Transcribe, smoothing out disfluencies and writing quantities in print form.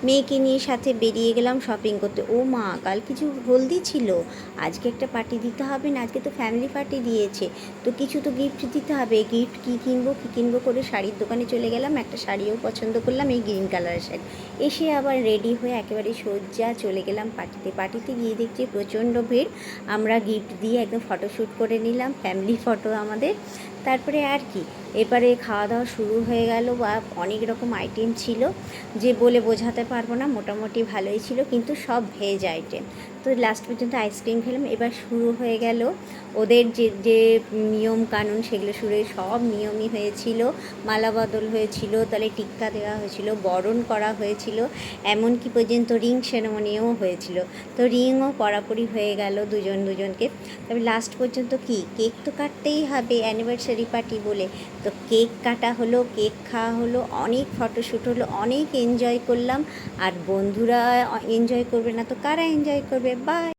মেয়েকে নিয়ে সাথে বেরিয়ে গেলাম শপিং করতে। ও মা, কাল কিছু হলদি ছিল, আজকে একটা পার্টি দিতে হবে না, আজকে তো ফ্যামিলি পার্টি দিয়েছে, তো কিছু তো গিফট দিতে হবে। গিফট কী কিনবো করে শাড়ির দোকানে চলে গেলাম, একটা শাড়িও পছন্দ করলাম, এই গ্রিন কালারের শাড়ি। এসে আবার রেডি হয়ে একেবারে সোজা চলে গেলাম পার্টিতে গিয়ে দেখছি প্রচণ্ড ভিড়। আমরা গিফট দিয়ে একদম ফটোশ্যুট করে নিলাম, ফ্যামিলি ফটো আমাদের। তারপরে আর কি, এবারে খাওয়া দাওয়া শুরু হয়ে গেল, বা অনেক রকম আইটেম ছিল যে বলে বোঝাতে পারবো না, মোটামুটি ভালোই ছিল, কিন্তু সব ভেজ আইটেম। তো লাস্ট পর্যন্ত আইসক্রিম খেলাম। এবার শুরু হয়ে গেল ওদের যে যে নিয়ম কানুন, সেগুলো সব নিয়মই হয়েছিল। মালা বদল হয়েছিল, তাহলে টিক্কা দেওয়া হয়েছিল, বরণ করা হয়েছিল, এমনকি পর্যন্ত রিং সেরেমনিও হয়েছিল। তো রিংও পরাপরি হয়ে গেল দুজনকে। তবে লাস্ট পর্যন্ত কি, কেক তো কাটতেই হবে, অ্যানিভার্সারি পার্টি বলে। তো কেক কাটা হলো, কেক খাওয়া হলো, অনেক ফটোশ্যুট হলো, অনেক এনজয় করলাম। আর বন্ধুরা এনজয় করবে না তো কারা এনজয় করবে? বাই।